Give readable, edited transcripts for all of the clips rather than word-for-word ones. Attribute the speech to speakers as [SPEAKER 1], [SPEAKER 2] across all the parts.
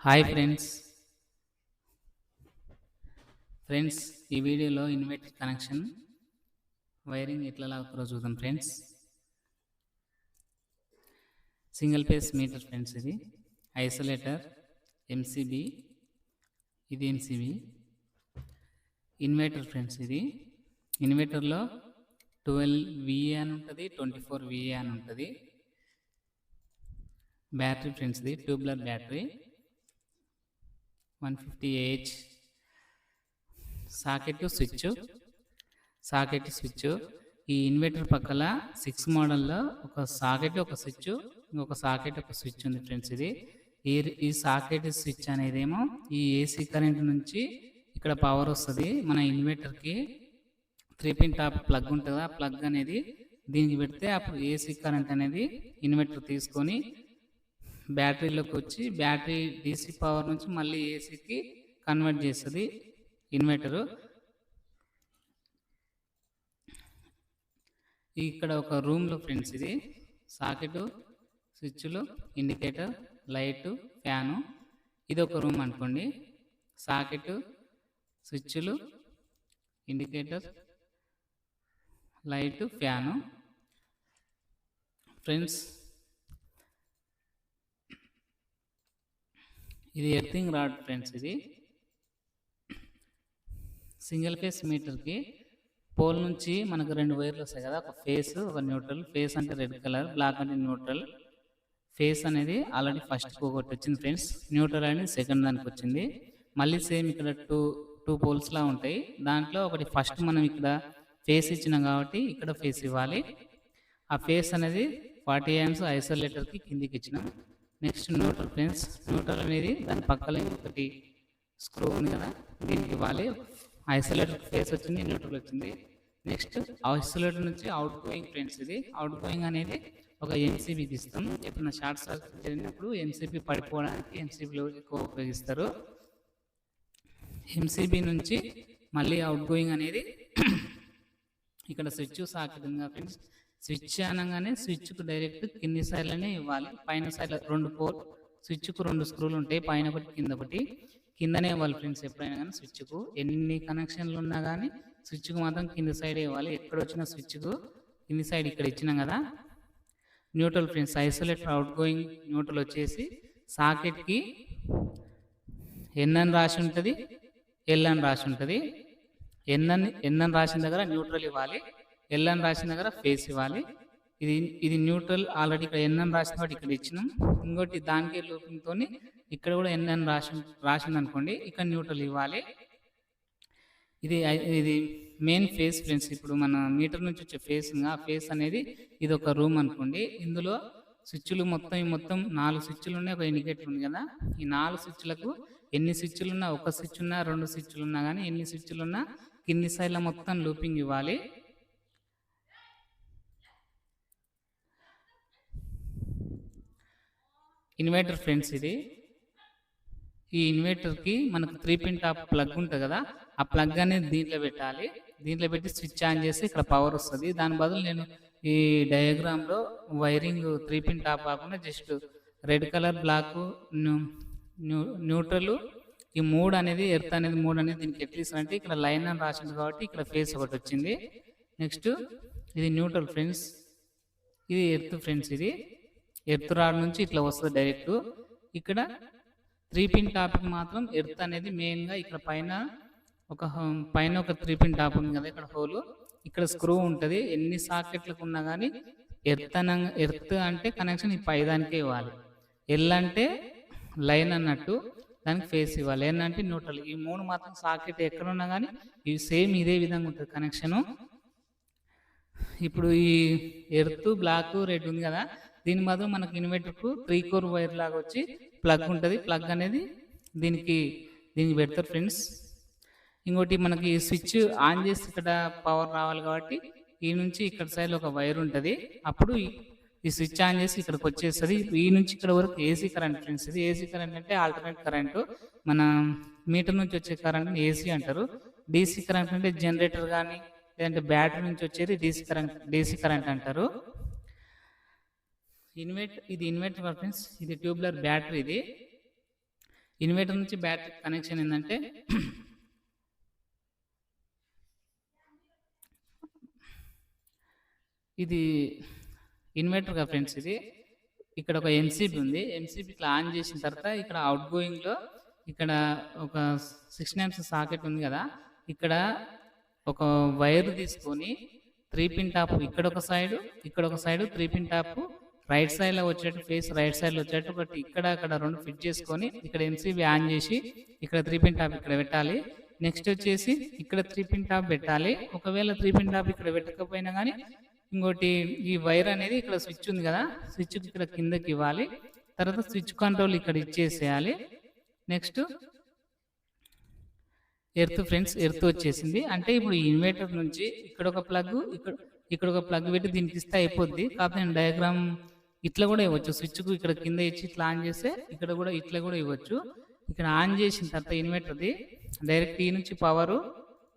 [SPEAKER 1] Hi friends ఈ వీడియోలో inverter connection wiring ఎట్లా లాగుతారో చూద్దాం friends. Single phase metre friends, ఇది ఐసోలేటర్ ఎంసీబీ, ఇది ఎంసీబీ ఇన్వర్టర్ ఫ్రెండ్స్. ఇది ఇన్వర్టర్లో 12 VA అని ఉంటుంది, 24 VA అని ఉంటుంది. బ్యాటరీ ఫ్రెండ్స్, ఇది tubular battery 150 Ah. Socket switch. ఈ ఇన్వర్టర్ పక్కల 6 మోడల్లో ఒక సాకెట్, ఒక స్విచ్, ఇంకొక సాకెట్, ఒక స్విచ్ ఉంది ఫ్రెండ్స్. ఇది ఈ సాకెట్ స్విచ్ అనేదేమో ఈ ఏసీ కరెంట్ నుంచి ఇక్కడ పవర్ వస్తుంది. మన ఇన్వర్టర్కి 3 పిన్ టాప్ ప్లగ్ ఉంటుంది. ఆ ప్లగ్ అనేది దీనికి పెడితే అప్పుడు ఏసీ కరెంట్ అనేది ఇన్వర్టర్ తీసుకొని బ్యాటరీలోకి వచ్చి బ్యాటరీ డీసీ పవర్ నుంచి మళ్ళీ ఏసీకి కన్వర్ట్ చేస్తుంది ఇన్వర్టరు. ఇక్కడ ఒక రూమ్లో ఫ్రెండ్స్, ఇది సాకెట్, స్విచ్లు, ఇండికేటర్, లైటు, ఫ్యాను. ఇది ఒక రూమ్ అనుకోండి. సాకెట్, స్విచ్లు, ఇండికేటర్, లైటు, ఫ్యాను. ఫ్రెండ్స్, ఇది ఎర్తింగ్ రాడ్ ఫ్రెండ్స్. ఇది సింగిల్ ఫేస్ మీటర్కి పోల్ నుంచి మనకు 2 వైర్లు వస్తాయి కదా, ఒక ఫేస్, ఒక న్యూట్రల్. ఫేస్ అంటే రెడ్ కలర్, బ్లాక్ అంటే న్యూట్రల్. ఫేస్ అనేది ఆల్రెడీ ఫస్ట్ ఒకటి వచ్చింది ఫ్రెండ్స్, న్యూట్రల్ అనేది సెకండ్ దానికి వచ్చింది. మళ్ళీ సేమ్ ఇక్కడ టూ పోల్స్లా ఉంటాయి. దాంట్లో ఒకటి ఫస్ట్ మనం ఇక్కడ ఫేస్ ఇచ్చినాం కాబట్టి ఇక్కడ ఫేస్ ఇవ్వాలి. ఆ ఫేస్ అనేది 40 amps ఐసోలేటర్కి కిందికి ఇచ్చినాం. Next neutral friends. న్యూట్రల్ అనేది దాని పక్కన ఒకటి స్క్రూ ఉంది కదా, దీనికి ఇవ్వాలి. ఐసోలేటర్ ఫేస్ వచ్చింది, న్యూట్రల్ వచ్చింది. నెక్స్ట్ ఐసోలేటర్ నుంచి అవుట్ గోయింగ్ ఫ్రెండ్స్. ఇది అవుట్ గోయింగ్ అనేది ఒక ఎంసీబీకి ఇస్తాం. ఎప్పుడైనా షార్ట్ సర్క్యూట్ జరిగినప్పుడు ఎంసీబీ పడిపోవడానికి ఎంసీబీలో ఎక్కువ ఉపయోగిస్తారు. ఎంసీబీ నుంచి మళ్ళీ అవుట్ గోయింగ్ అనేది ఇక్కడ స్విచ్ సాకెట్ ఉంది కదా ఫ్రెండ్స్. స్విచ్ అనగానే స్విచ్కు డైరెక్ట్ కింది సైడ్లోనే ఇవ్వాలి. పైన సైడ్ 2 పోల్, స్విచ్కు 2 స్క్రూలు ఉంటాయి, పైన ఒకటి కింద ఒకటి. కిందనే ఇవ్వాలి ఫ్రెండ్స్ ఎప్పుడైనా కానీ. స్విచ్కు ఎన్ని కనెక్షన్లు ఉన్నా కానీ స్విచ్కు మాత్రం కింది సైడే ఇవ్వాలి. ఎక్కడ వచ్చిన స్విచ్కు కింది సైడ్ ఇక్కడ ఇచ్చినాం కదా. Neutral friends, isolator out going neutral వచ్చేసి సాకెట్కి ఎన్ అని రాసి ఉంటుంది, ఎల్ అని రాసి ఉంటుంది. ఎన్ అని రాసిన దగ్గర న్యూట్రల్ ఇవ్వాలి, ఎల్ అని రాసిన దగ్గర ఫేస్ ఇవ్వాలి. ఇది న్యూట్రల్ ఆల్రెడీ ఇక్కడ ఎన్ అని రాసిన వాటి ఇక్కడ ఇచ్చినాం. ఇంకోటి దానికి లూపింగ్తో ఇక్కడ కూడా ఎన్ అని రాసింది అనుకోండి, ఇక్కడ న్యూట్రల్ ఇవ్వాలి. ఇది మెయిన్ ఫేస్ ఫ్రెండ్స్. ఇప్పుడు మన మీటర్ నుంచి వచ్చే ఫేస్, ఆ ఫేస్ అనేది ఇది ఒక రూమ్ అనుకోండి. ఇందులో స్విచ్లు మొత్తం 4 స్విచ్లు ఉన్నాయి, ఒక ఇండికేటర్ ఉంది కదా. ఈ 4 స్విచ్లకు ఎన్ని స్విచ్లు ఉన్నా, ఒక స్విచ్ ఉన్నా, 2 స్విచ్లు ఉన్నా కానీ, ఎన్ని స్విచ్లు ఉన్నా కింది సైడ్లో మొత్తం లూపింగ్ ఇవ్వాలి. ఇన్వర్టర్ ఫ్రెండ్స్, ఇది ఈ ఇన్వర్టర్కి మనకు 3 పిన్ టాప్ ప్లగ్ ఉంటుంది కదా, ఆ ప్లగ్ అనేది దీంట్లో పెట్టాలి. దీంట్లో పెట్టి స్విచ్ ఆన్ చేసి ఇక్కడ పవర్ వస్తుంది. దాని బదులు నేను ఈ డయాగ్రామ్లో వైరింగ్ 3 పిన్ టాప్ కాకుండా just red colour, black, neutral, ఈ 3 అనేది ఎర్త్ అనేది 3 అనేది దీనికి ఎట్లా ఇస్తానంటే ఇక్కడ లైన్ అని రాసింది కాబట్టి ఇక్కడ ఫేస్ ఒకటి వచ్చింది. నెక్స్ట్ ఇది న్యూట్రల్ ఫ్రెండ్స్, ఇది ఎర్త్ ఫ్రెండ్స్. ఇది ఎర్త్ రాడ్ నుంచి ఇట్లా వస్తుంది డైరెక్ట్. ఇక్కడ 3 పిన్ టాప్కి మాత్రం ఎర్త్ అనేది మెయిన్గా ఇక్కడ పైన ఒక 3 పిన్ టాప్ ఉంది కదా, ఇక్కడ హోల్, ఇక్కడ స్క్రూ ఉంటుంది. ఎన్ని సాకెట్లకు ఉన్నా కానీ ఎర్త్ అంటే కనెక్షన్ ఈ పైదానికే ఇవ్వాలి. ఎల్ అంటే లైన్ అన్నట్టు, దానికి ఫేస్ ఇవ్వాలి. ఎన్ అంటే న్యూట్రల్. ఈ 3 మాత్రం సాకెట్ ఎక్కడ ఉన్నా కానీ ఇవి సేమ్ ఇదే విధంగా ఉంటుంది కనెక్షను. ఇప్పుడు ఈ ఎర్త్, బ్లాక్, రెడ్ ఉంది కదా, దీని మాత్రం మనకు ఇన్వర్టర్కు 3 కోర్ వైర్ లాగా వచ్చి ప్లగ్ ఉంటుంది. ప్లగ్ అనేది దీనికి పెడతారు ఫ్రెండ్స్. ఇంకోటి మనకి స్విచ్ ఆన్ చేసి ఇక్కడ పవర్ రావాలి కాబట్టి ఈ నుంచి ఇక్కడ సైడ్ ఒక వైర్ ఉంటుంది. అప్పుడు ఈ స్విచ్ ఆన్ చేసి ఇక్కడికి వచ్చేస్తుంది. ఈ నుంచి ఇక్కడ వరకు ఏసీ కరెంట్ ఫ్రెండ్స్. ఇది ఏసీ కరెంట్ అంటే ఆల్టర్నేట్ కరెంటు. మన మీటర్ నుంచి వచ్చే కరెంట్ ఏసీ అంటారు. డీసీ కరెంట్ అంటే జనరేటర్ కానీ లేదంటే బ్యాటరీ నుంచి వచ్చేది డీసీ కరెంట్ అంటారు. ఇది ఇన్వర్టర్ ఫ్రెండ్స్. ఇది ట్యూబ్లర్ బ్యాటరీ. ఇన్వర్టర్ నుంచి బ్యాటరీ కనెక్షన్ ఏంటంటే ఇది ఇన్వర్టర్గా ఫ్రెండ్స్. ఇది ఇక్కడ ఒక ఎంసీబీ ఉంది. ఎంసీబీ ఇట్లా ఆన్ చేసిన తర్వాత ఇక్కడ అవుట్ గోయింగ్లో ఇక్కడ ఒక 16 amps సాకెట్ ఉంది కదా, ఇక్కడ ఒక వైర్ తీసుకొని 3 pin టాప్ ఇక్కడ ఒక సైడ్ 3 pin టాప్ రైట్ సైడ్లో వచ్చేటట్టు, ఫేస్ రైట్ సైడ్లో వచ్చేటట్టు ఒకటి ఇక్కడ అక్కడ 2 ఫిట్ చేసుకొని ఇక్కడ ఎంసీబీ ఆన్ చేసి ఇక్కడ 3 pin టాప్ ఇక్కడ పెట్టాలి. నెక్స్ట్ వచ్చేసి ఇక్కడ 3 pin టాప్ పెట్టాలి. ఒకవేళ 3 pin టాప్ ఇక్కడ పెట్టకపోయినా కానీ ఇంకోటి ఈ వైర్ అనేది ఇక్కడ స్విచ్ ఉంది కదా, స్విచ్ ఇక్కడ కిందకి ఇవ్వాలి. తర్వాత స్విచ్ కంట్రోల్ ఇక్కడ ఇచ్చేసేయాలి. నెక్స్ట్ ఎర్త్ ఫ్రెండ్స్, ఎర్త్ వచ్చేసింది. అంటే ఇప్పుడు ఇన్వర్టర్ నుంచి ఇక్కడ ఒక ప్లగ్ ఇక్కడ ఒక ప్లగ్ పెట్టి దీనికి ఇస్తే అయిపోద్ది. కాకపోతే నేను డయాగ్రామ్ ఇట్లా కూడా ఇవ్వచ్చు. స్విచ్కు ఇక్కడ కింద ఇచ్చి ఇట్లా ఆన్ చేస్తే ఇక్కడ కూడా ఇట్లా కూడా ఇవ్వచ్చు. ఇక్కడ ఆన్ చేసిన తర్వాత ఇన్వర్టర్ది డైరెక్ట్ ఈ నుంచి పవరు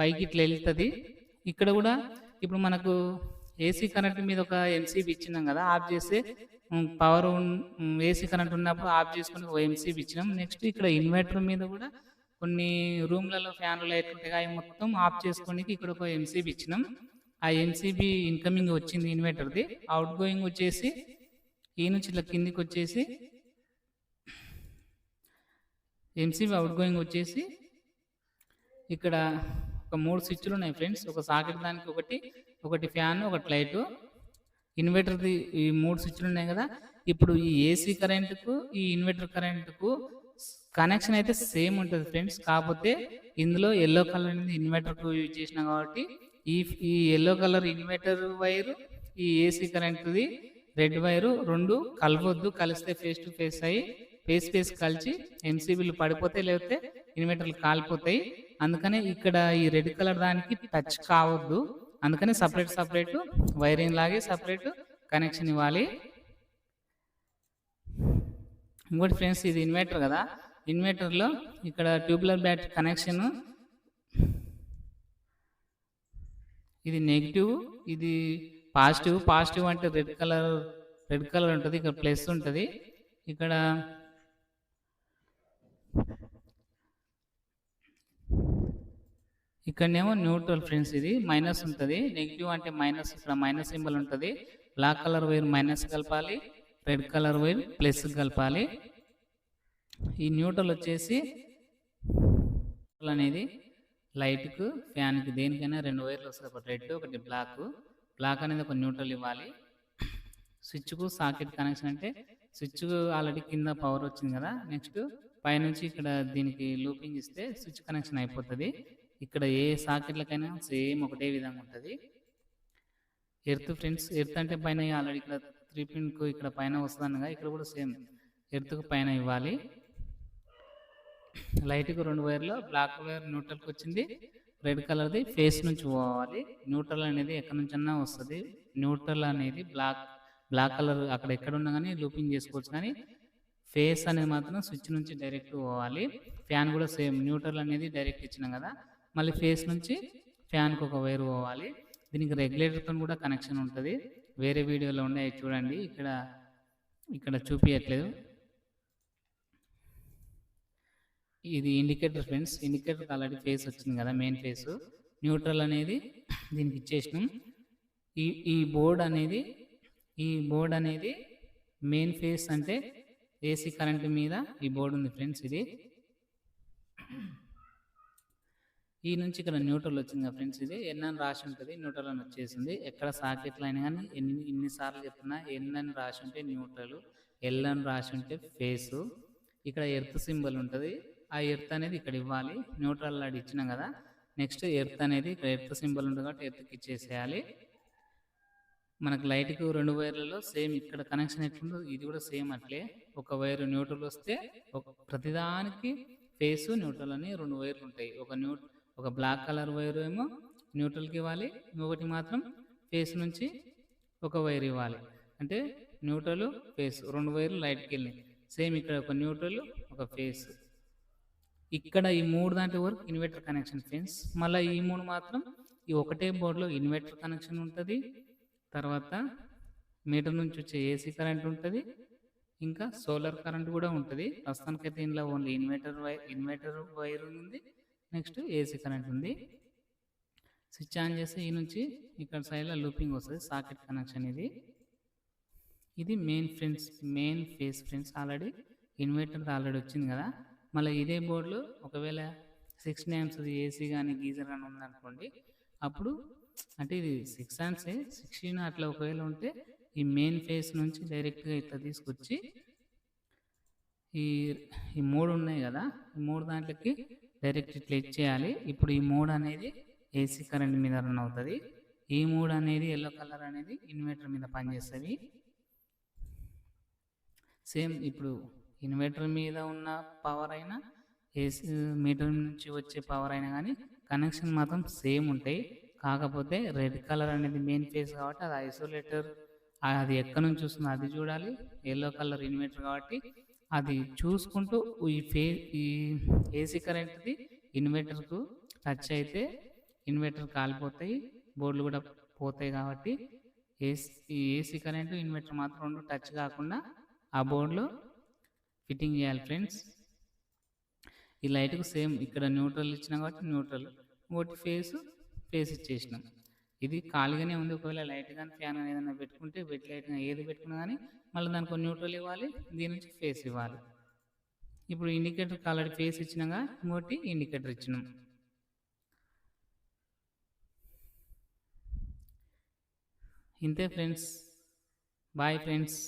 [SPEAKER 1] పైకి ఇట్లా వెళ్తుంది. ఇక్కడ కూడా ఇప్పుడు మనకు ఏసీ కరెంట్ మీద ఒక ఎంసీబీ ఇచ్చినాం కదా, ఆఫ్ చేస్తే పవర్ ఏసీ కరెంట్ ఉన్నప్పుడు ఆఫ్ చేసుకుని ఒక ఎంసీబీ ఇచ్చినాం. నెక్స్ట్ ఇక్కడ ఇన్వర్టర్ మీద కూడా కొన్ని రూమ్లలో ఫ్యాన్లు లైట్లు ఉంటాయి, అవి మొత్తం ఆఫ్ చేసుకోనికి ఇక్కడ ఒక ఎంసీబీ ఇచ్చినాం. ఆ ఎంసీబీ ఇన్కమింగ్ వచ్చింది ఇన్వర్టర్ది. అవుట్ గోయింగ్ వచ్చేసి ఈ నుంచి ఇట్లా కిందికి వచ్చేసి ఎంసీబీ అవుట్ గోయింగ్ వచ్చేసి ఇక్కడ ఒక 3 స్విచ్లు ఉన్నాయి ఫ్రెండ్స్. ఒక సాకెట్ దానికి ఒకటి ఫ్యాన్, ఒకటి లైటు. ఇన్వర్టర్ది ఈ 3 స్విచ్లు ఉన్నాయి కదా. ఇప్పుడు ఈ ఏసీ కరెంటుకు ఈ ఇన్వర్టర్ కరెంటుకు కనెక్షన్ అయితే సేమ్ ఉంటుంది ఫ్రెండ్స్. కాకపోతే ఇందులో ఎల్లో కలర్ అనేది ఇన్వర్టర్కు యూజ్ చేసినా కాబట్టి ఈ ఎల్లో కలర్ ఇన్వర్టర్ వైరు ఈ ఏసీ కరెంటుది రెడ్ వైరు 2 కలవద్దు. కలిస్తే ఫేస్ టు ఫేస్ అయ్యి ఫేస్ కలిసి ఎంసీబీలు పడిపోతాయి, లేకపోతే ఇన్వర్టర్లు కాలిపోతాయి. అందుకనే ఇక్కడ ఈ రెడ్ కలర్ దానికి టచ్ కావద్దు. అందుకని సపరేట్ వైరింగ్ లాగే సపరేట్ కనెక్షన్ ఇవ్వాలి. ఇంకోటి ఫ్రెండ్స్, ఇది ఇన్వర్టర్ కదా, ఇన్వర్టర్లో ఇక్కడ ట్యూబ్లర్ బ్యాటరీ కనెక్షన్ ఇది నెగిటివ్, ఇది పాజిటివ్ అంటే రెడ్ కలర్ ఉంటుంది, ఇక్కడ ప్లస్ ఉంటుంది. ఇక్కడ ఇక్కడనేమో న్యూట్రల్ ఫ్రెండ్స్, ఇది మైనస్ ఉంటుంది. నెగిటివ్ అంటే మైనస్, ఇక్కడ మైనస్ సింబల్ ఉంటుంది. బ్లాక్ కలర్ వైర్ మైనస్ కలపాలి, రెడ్ కలర్ వైర్ ప్లస్ కలపాలి. ఈ న్యూట్రల్ వచ్చేసి అనేది లైట్కు, ఫ్యాన్కి, దేనికైనా 2 వైర్లు వస్తాయి, ఒకటి రెడ్ ఒకటి బ్లాక్ అనేది ఒక న్యూట్రల్ ఇవ్వాలి. స్విచ్కు సాకెట్ కనెక్షన్ అంటే స్విచ్కు ఆల్రెడీ కింద పవర్ వచ్చింది కదా, నెక్స్ట్ పైనుంచి ఇక్కడ దీనికి లూపింగ్ ఇస్తే స్విచ్ కనెక్షన్ అయిపోతుంది. ఇక్కడ ఏ సాకెట్లకైనా సేమ్ ఒకటే విధంగా ఉంటుంది. ఎర్త్ ఫ్రెండ్స్, ఎర్త్ అంటే పైన ఆల్రెడీ ఇక్కడ 3 పిన్కు ఇక్కడ పైన వస్తుందనగా ఇక్కడ కూడా సేమ్ ఎర్త్కు పైన ఇవ్వాలి. లైట్కు 2 వైర్లు, బ్లాక్ వైర్ న్యూట్రల్కి వచ్చింది, రెడ్ కలర్ది ఫేస్ నుంచి పోవాలి. న్యూట్రల్ అనేది ఎక్కడి నుంచన్నా వస్తుంది. న్యూట్రల్ అనేది బ్లాక్ కలర్ అక్కడ ఎక్కడ ఉన్నా కానీ లూపింగ్ చేసుకోవచ్చు, కానీ ఫేస్ అనేది మాత్రం స్విచ్ నుంచి డైరెక్ట్ పోవాలి. ఫ్యాన్ కూడా సేమ్ న్యూట్రల్ అనేది డైరెక్ట్ ఇచ్చినాం కదా, మళ్ళీ ఫేస్ నుంచి ఫ్యాన్కి ఒక వైర్ పోవాలి. దీనికి రెగ్యులేటర్తో కూడా కనెక్షన్ ఉంటుంది. వేరే వీడియోలో ఉన్నాయి చూడండి, ఇక్కడ చూపించట్లేదు. ఇది ఇండికేటర్ ఫ్రెండ్స్. ఇండికేటర్కి ఆల్రెడీ ఫేస్ వచ్చింది కదా, మెయిన్ ఫేస్. న్యూట్రల్ అనేది దీనికి ఇచ్చేసినాం. ఈ బోర్డ్ అనేది మెయిన్ ఫేస్ అంటే ఏసీ కరెంట్ మీద ఈ బోర్డు ఉంది ఫ్రెండ్స్. ఇది ఈ నుంచి ఇక్కడ న్యూట్రల్ వచ్చింది కదా ఫ్రెండ్స్. ఇది ఎన్ అని రాసి ఉంటుంది, న్యూట్రల్ అని వచ్చేసింది. ఎక్కడ సాకెట్లు అయినా కానీ ఎన్నిసార్లు చెప్తున్నా ఎన్ అని రాసి ఉంటే న్యూట్రల్, ఎల్ అని రాసి ఉంటే ఫేసు. ఇక్కడ ఎర్త్ సింబల్ ఉంటుంది, ఆ ఎర్త్ అనేది ఇక్కడ ఇవ్వాలి. న్యూట్రల్ అది ఇచ్చినాం కదా, నెక్స్ట్ ఎర్త్ అనేది ఇక్కడ ఎర్త్ సింబల్ ఉంటుంది కాబట్టి ఎర్త్కి ఇచ్చేసేయాలి. మనకు లైట్కు 2 వైర్లలో సేమ్ ఇక్కడ కనెక్షన్ ఎట్లుందో ఇది కూడా సేమ్ అట్లే. ఒక వైర్ న్యూట్రల్ వస్తే ప్రతిదానికి ఫేసు న్యూట్రల్ అని 2 వైర్లు ఉంటాయి. ఒక బ్లాక్ కలర్ వైర్ ఏమో న్యూట్రల్కి ఇవ్వాలి, ఇంకొకటి మాత్రం ఫేస్ నుంచి ఒక వైర్ ఇవ్వాలి. అంటే న్యూట్రల్ ఫేస్ 2 వైర్లు లైట్కి వెళ్ళినాయి. సేమ్ ఇక్కడ ఒక న్యూట్రల్ ఒక ఫేస్. ఇక్కడ ఈ 3 దాంట్లో వరకు ఇన్వర్టర్ కనెక్షన్ ఫ్రెండ్స్. మళ్ళీ ఈ 3 మాత్రం ఈ ఒకటే బోర్డులో ఇన్వర్టర్ కనెక్షన్ ఉంటుంది. తర్వాత మీటర్ నుంచి వచ్చే ఏసీ కరెంట్ ఉంటుంది. ఇంకా సోలార్ కరెంట్ కూడా ఉంటుంది. ప్రస్తుతానికైతే ఇందులో ఓన్లీ ఇన్వర్టర్ వైర్ ఉంది. నెక్స్ట్ ఏసీ కరెంట్ ఉంది. స్విచ్ ఆన్ చేస్తే ఈ నుంచి ఇక్కడ సైడ్లో లూపింగ్ వస్తుంది, సాకెట్ కనెక్షన్ ఇది. ఇది main face friends. Already inverter already వచ్చింది కదా. మళ్ళీ ఇదే బోర్డులో ఒకవేళ 16 amps ఏసీ కానీ గీజర్ కానీ ఉందనుకోండి, అప్పుడు అంటే ఇది 6 amps 16 అట్లా ఒకవేళ ఉంటే ఈ మెయిన్ ఫేస్ నుంచి డైరెక్ట్గా ఇట్లా తీసుకొచ్చి ఈ ఈ 3 ఉన్నాయి కదా, ఈ 3 దాంట్లోకి డైరెక్ట్ ఇట్లా ఇచ్చేయాలి. ఇప్పుడు ఈ 3 అనేది ఏసీ కరెంట్ మీద రన్ అవుతుంది. ఈ 3 అనేది ఎల్లో కలర్ అనేది ఇన్వర్టర్ మీద పనిచేస్తుంది. సేమ్ ఇప్పుడు ఇన్వర్టర్ మీద ఉన్న పవర్ అయినా ఏసీ మీటర్ నుంచి వచ్చే పవర్ అయినా కానీ కనెక్షన్ మాత్రం సేమ్ ఉంటాయి. కాకపోతే రెడ్ కలర్ అనేది మెయిన్ ఫేస్ కాబట్టి అది ఐసోలేటర్, అది ఎక్కడి నుంచి వస్తుందో అది చూడాలి. ఎల్లో కలర్ ఇన్వర్టర్ కాబట్టి అది చూసుకుంటూ ఈ ఏసీ కరెంట్ది ఇన్వర్టర్కు టచ్ అయితే ఇన్వర్టర్ కాలిపోతాయి, బోర్డులు కూడా పోతాయి. కాబట్టి ఈ ఏసీ కరెంటు ఇన్వర్టర్ మాత్రం రెండు టచ్ కాకుండా ఆ బోర్డులో ఫిట్టింగ్ చేయాలి ఫ్రెండ్స్. ఈ లైట్కు సేమ్ ఇక్కడ న్యూట్రల్ ఇచ్చినా కాబట్టి న్యూట్రల్, ఒకటి ఫేస్ ఇచ్చేసినాం. ఇది ఖాళీగానే ఉంది. ఒకవేళ లైట్ కానీ ఫ్యాన్ కానీ ఏదైనా పెట్టుకుంటే వెట్ లైట్ కానీ ఏది పెట్టుకున్నా కానీ మళ్ళీ దానికి న్యూట్రల్ ఇవ్వాలి, దీని నుంచి ఫేస్ ఇవ్వాలి. ఇప్పుడు ఇండికేటర్ ఆల్రెడీ ఫేస్ ఇచ్చినాగా, ఇంకోటి ఇండికేటర్ ఇచ్చినాం. ఇంతే ఫ్రెండ్స్, బాయ్ ఫ్రెండ్స్.